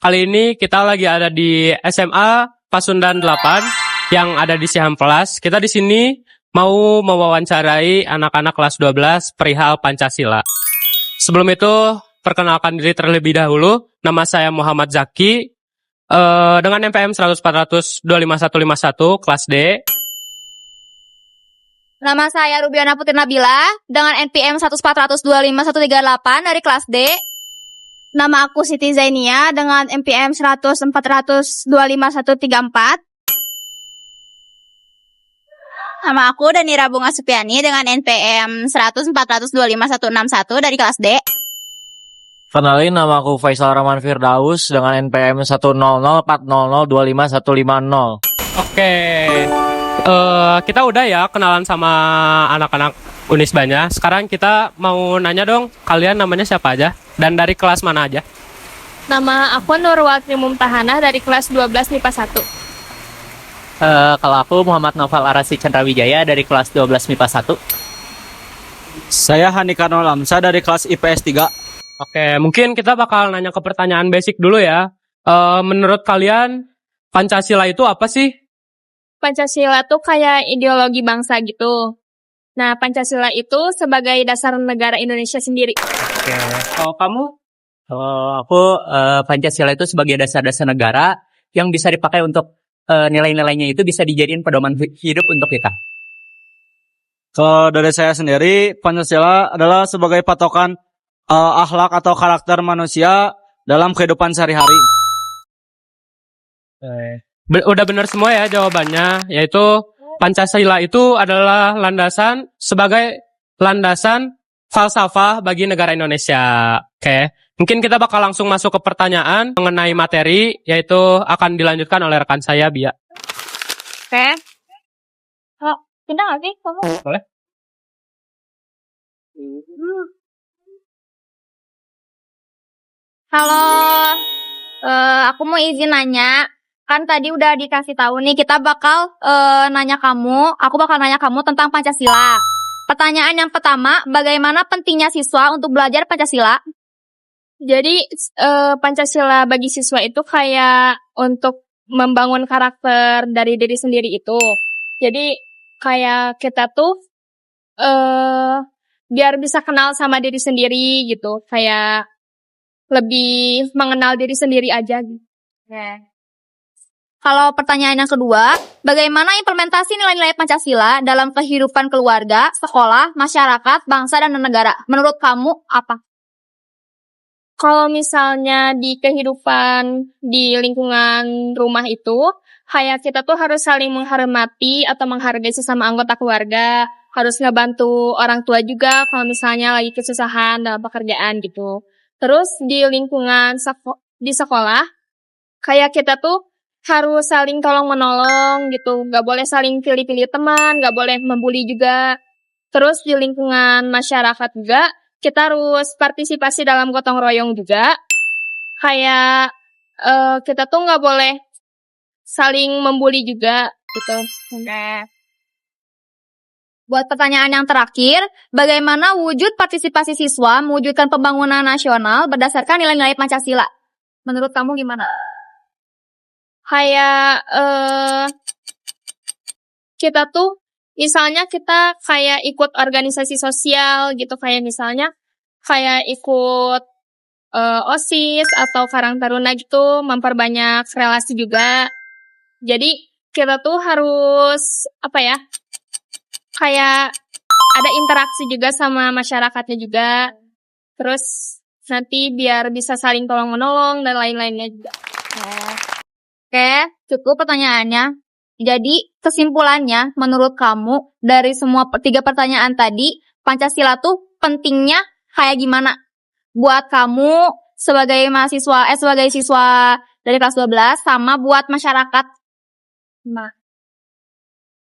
Kali ini kita lagi ada di SMA Pasundan 8 yang ada di Cihampelas. Kita di sini mau mewawancarai anak-anak kelas 12 perihal Pancasila. Sebelum itu, perkenalkan diri terlebih dahulu. Nama saya Muhammad Zaki, dengan NPM 100-400-25151, kelas D. Nama saya Rubiana Putri Nabila dengan NPM 100-400-25138 dari kelas D. Nama aku Siti Zainia dengan NPM 100-400-25134. Nama aku Danira Bunga Supiani dengan NPM 100-400-25161 dari kelas D. Kenalin, nama aku Faisal Rahman Firdaus dengan NPM 100-400-25150. Oke, kita udah ya kenalan sama anak-anak Unisbanya. Sekarang kita mau nanya dong, kalian namanya siapa aja? Dan dari kelas mana aja? Nama aku Nurwatri Mumtahanah dari kelas 12 MIPA 1. Kalau aku Muhammad Noval Arasi Chandrawijaya dari kelas 12 MIPA 1. Saya Hanikano Lamsa dari kelas IPS 3. Oke, mungkin kita bakal nanya ke pertanyaan basic dulu ya. Menurut kalian, Pancasila itu apa sih? Pancasila tuh kayak ideologi bangsa gitu. Nah, Pancasila itu sebagai dasar negara Indonesia sendiri. Oke, kalau kamu? Kalau aku Pancasila itu sebagai dasar-dasar negara yang bisa dipakai untuk nilai-nilainya itu bisa dijadiin pedoman hidup untuk kita. Kalau dari saya sendiri, Pancasila adalah sebagai patokan akhlak atau karakter manusia dalam kehidupan sehari-hari. Udah benar semua ya jawabannya, yaitu Pancasila itu adalah sebagai landasan falsafah bagi negara Indonesia. Oke, mungkin kita bakal langsung masuk ke pertanyaan mengenai materi, yaitu akan dilanjutkan oleh rekan saya, Bia. Oke. Pindah nggak sih kamu? Boleh? Halo, aku mau izin nanya. Kan tadi udah dikasih tahu nih, kita bakal aku bakal nanya kamu tentang Pancasila. Pertanyaan yang pertama, bagaimana pentingnya siswa untuk belajar Pancasila? Jadi, Pancasila bagi siswa itu kayak untuk membangun karakter dari diri sendiri itu. Jadi, kayak kita tuh biar bisa kenal sama diri sendiri gitu. Kayak lebih mengenal diri sendiri aja gitu. Kalau pertanyaan yang kedua, bagaimana implementasi nilai-nilai Pancasila dalam kehidupan keluarga, sekolah, masyarakat, bangsa, dan negara? Menurut kamu apa? Kalau misalnya di kehidupan di lingkungan rumah itu, kayak kita tuh harus saling menghormati atau menghargai sesama anggota keluarga, harus ngebantu orang tua juga kalau misalnya lagi kesusahan dalam pekerjaan gitu. Terus di lingkungan di sekolah, kayak kita tuh harus saling tolong-menolong gitu, nggak boleh saling pilih-pilih teman, nggak boleh membuli juga. Terus di lingkungan masyarakat juga, kita harus partisipasi dalam gotong royong juga. Kayak kita tuh nggak boleh saling membuli juga gitu. Buat pertanyaan yang terakhir, bagaimana wujud partisipasi siswa mewujudkan pembangunan nasional berdasarkan nilai-nilai Pancasila? Menurut kamu gimana? Kayak kita tuh misalnya kita kayak ikut organisasi sosial gitu, kayak misalnya kayak ikut OSIS atau Karang Taruna gitu, memperbanyak relasi juga. Jadi kita tuh harus kayak ada interaksi juga sama masyarakatnya juga. Terus nanti biar bisa saling tolong-menolong dan lain-lainnya juga. Oke, cukup pertanyaannya. Jadi, kesimpulannya, menurut kamu, dari semua 3 pertanyaan tadi, Pancasila tuh pentingnya kayak gimana? Buat kamu, sebagai siswa dari kelas 12, sama buat masyarakat. Nah,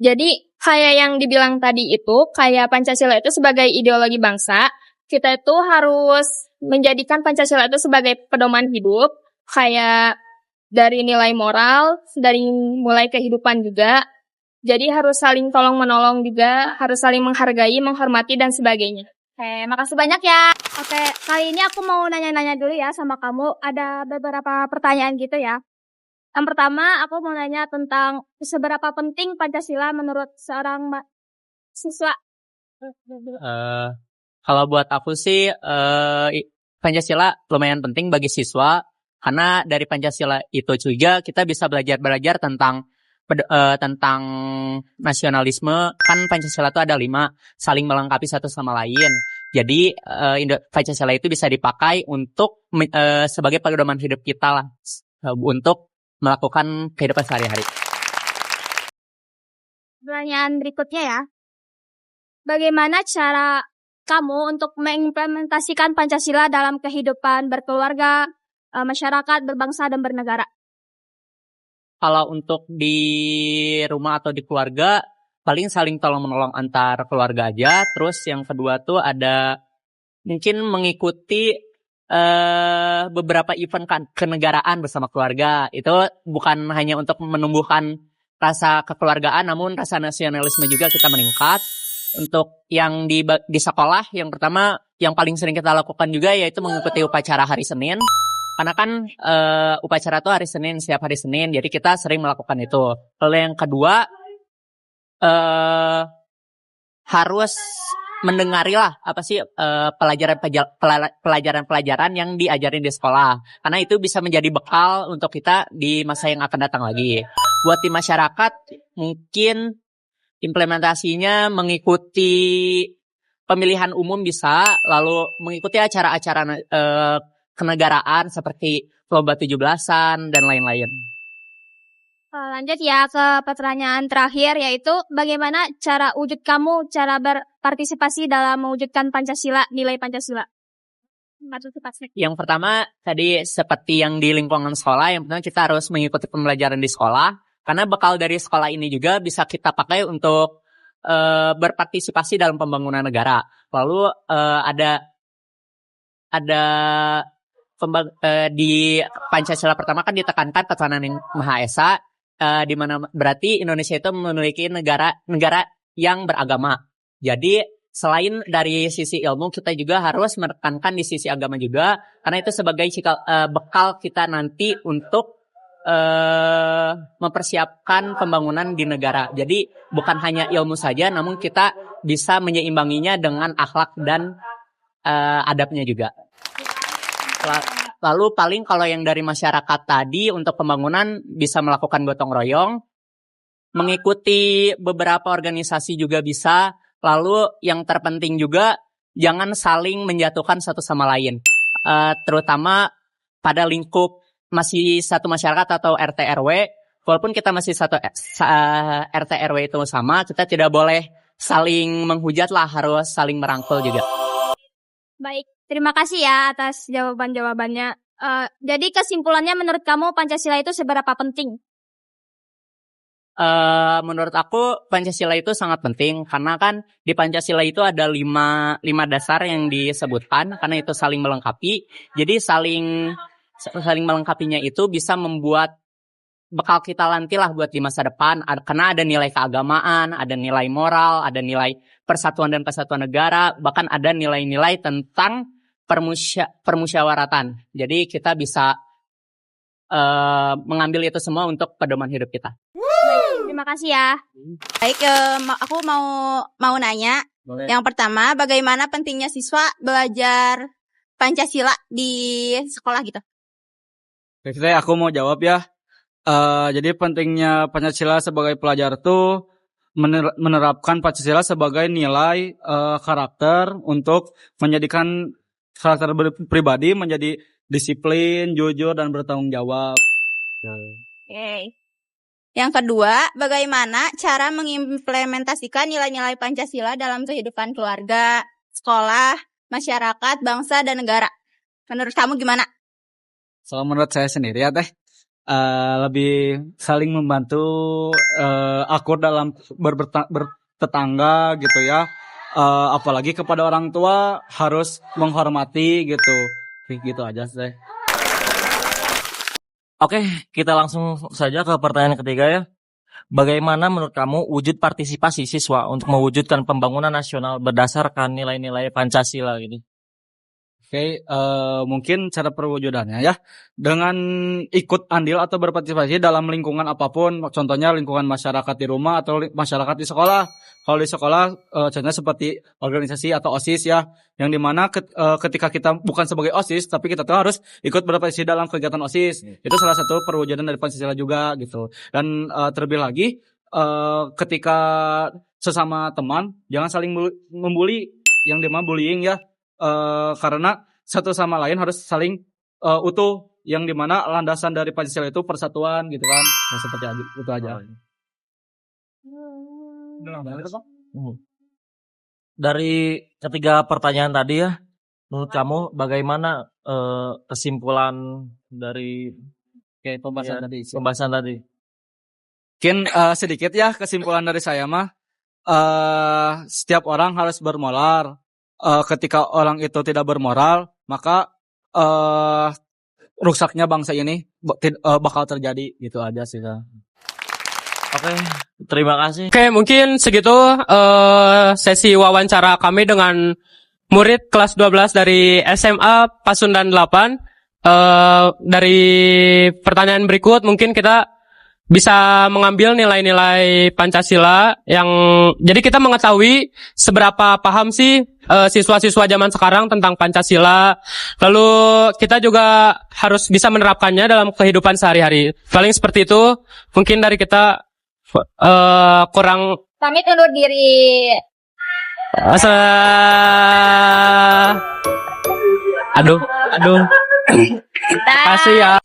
jadi kayak yang dibilang tadi itu, kayak Pancasila itu sebagai ideologi bangsa, kita itu harus menjadikan Pancasila itu sebagai pedoman hidup, kayak dari nilai moral, dari mulai kehidupan juga. Jadi harus saling tolong-menolong juga, harus saling menghargai, menghormati, dan sebagainya. Oke, makasih banyak ya. Oke, kali ini aku mau nanya-nanya dulu ya sama kamu. Ada beberapa pertanyaan gitu ya. Yang pertama, aku mau nanya tentang seberapa penting Pancasila menurut seorang siswa. Eh, Kalau buat aku sih Pancasila lumayan penting bagi siswa karena dari Pancasila itu juga kita bisa belajar tentang tentang nasionalisme. Kan Pancasila itu ada 5, saling melengkapi satu sama lain. Jadi Pancasila itu bisa dipakai untuk sebagai pedoman hidup kita lah, untuk melakukan kehidupan sehari-hari. Pertanyaan berikutnya ya. Bagaimana cara kamu untuk mengimplementasikan Pancasila dalam kehidupan berkeluarga, masyarakat, berbangsa, dan bernegara? Kalau untuk di rumah atau di keluarga, paling saling tolong-menolong antar keluarga aja. Terus yang kedua tuh ada mungkin mengikuti beberapa event kenegaraan bersama keluarga. Itu bukan hanya untuk menumbuhkan rasa kekeluargaan, namun rasa nasionalisme juga kita meningkat. Untuk yang di sekolah, yang pertama, yang paling sering kita lakukan juga yaitu mengikuti upacara hari Senin. Karena kan upacara itu hari Senin, setiap hari Senin, jadi kita sering melakukan itu. Lalu yang kedua, harus mendengarilah apa sih pelajaran-pelajaran yang diajarin di sekolah. Karena itu bisa menjadi bekal untuk kita di masa yang akan datang lagi. Buat di masyarakat, mungkin implementasinya mengikuti pemilihan umum bisa, lalu mengikuti acara-acara kenegaraan seperti lomba 17-an dan lain-lain. Lanjut ya ke pertanyaan terakhir, yaitu bagaimana cara cara berpartisipasi dalam mewujudkan Pancasila, nilai Pancasila? Yang pertama, tadi seperti yang di lingkungan sekolah, yang pertama kita harus mengikuti pembelajaran di sekolah, karena bekal dari sekolah ini juga bisa kita pakai untuk berpartisipasi dalam pembangunan negara. Lalu ada di Pancasila pertama kan ditekankan ketuhanan yang Maha Esa, di mana berarti Indonesia itu memiliki negara yang beragama. Jadi selain dari sisi ilmu, kita juga harus menekankan di sisi agama juga, karena itu sebagai bekal kita nanti untuk mempersiapkan pembangunan di negara. Jadi bukan hanya ilmu saja, namun kita bisa menyeimbanginya dengan akhlak dan adabnya juga. Lalu paling kalau yang dari masyarakat tadi untuk pembangunan bisa melakukan gotong royong, mengikuti beberapa organisasi juga bisa. Lalu yang terpenting juga jangan saling menjatuhkan satu sama lain, terutama pada lingkup masih satu masyarakat atau RT RW. Walaupun kita masih satu RT RW itu sama, kita tidak boleh saling menghujat lah, harus saling merangkul juga. Baik, terima kasih ya atas jawaban-jawabannya. Jadi kesimpulannya menurut kamu Pancasila itu seberapa penting? Menurut aku Pancasila itu sangat penting karena kan di Pancasila itu ada 5 dasar yang disebutkan, karena itu saling melengkapi. Jadi saling melengkapinya itu bisa membuat bekal kita nanti lah buat di masa depan, karena ada nilai keagamaan, ada nilai moral, ada nilai persatuan dan kesatuan negara, bahkan ada nilai-nilai tentang permusyawaratan. Jadi kita bisa mengambil itu semua untuk pedoman hidup kita. Terima kasih ya. Baik, aku mau nanya. Boleh. Yang pertama, bagaimana pentingnya siswa belajar Pancasila di sekolah gitu? Oke, aku mau jawab ya. Jadi pentingnya Pancasila sebagai pelajar tuh menerapkan Pancasila sebagai nilai karakter untuk menjadikan karakter pribadi menjadi disiplin, jujur, dan bertanggung jawab. Oke. Yang kedua, bagaimana cara mengimplementasikan nilai-nilai Pancasila dalam kehidupan keluarga, sekolah, masyarakat, bangsa, dan negara? Menurut kamu gimana? So, menurut saya sendiri ya teh, lebih saling membantu, akur dalam bertetangga gitu ya. Apalagi kepada orang tua harus menghormati gitu. Gitu aja sih. Oke, kita langsung saja ke pertanyaan ketiga ya. Bagaimana menurut kamu wujud partisipasi siswa untuk mewujudkan pembangunan nasional berdasarkan nilai-nilai Pancasila ini? Oke, mungkin cara perwujudannya ya dengan ikut andil atau berpartisipasi dalam lingkungan apapun, contohnya lingkungan masyarakat di rumah atau masyarakat di sekolah. Kalau di sekolah, contohnya seperti organisasi atau OSIS ya, yang dimana ketika kita bukan sebagai OSIS, tapi kita tuh harus ikut berpartisipasi dalam kegiatan OSIS. Itu salah satu perwujudan dari Pancasila juga gitu. Dan terlebih lagi, ketika sesama teman, jangan saling membuli, yang dimana bullying ya. Karena satu sama lain harus saling utuh, yang dimana landasan dari Pancasila itu persatuan gitu kan. Nah, seperti itu aja. Dari ketiga pertanyaan tadi ya, menurut kamu bagaimana kesimpulan dari pembahasan tadi? Mungkin sedikit ya kesimpulan dari saya mah, setiap orang harus bermoral. Ketika orang itu tidak bermoral, maka rusaknya bangsa ini bakal terjadi, gitu aja sih. Oke, terima kasih. Oke, mungkin segitu sesi wawancara kami dengan murid kelas 12 dari SMA Pasundan 8. Dari pertanyaan berikut mungkin kita bisa mengambil nilai-nilai Pancasila yang jadi kita mengetahui seberapa paham sih siswa-siswa zaman sekarang tentang Pancasila. Lalu kita juga harus bisa menerapkannya dalam kehidupan sehari-hari. Paling seperti itu. Mungkin dari kita kurang Pamit undur diri. aduh. Kasih ya.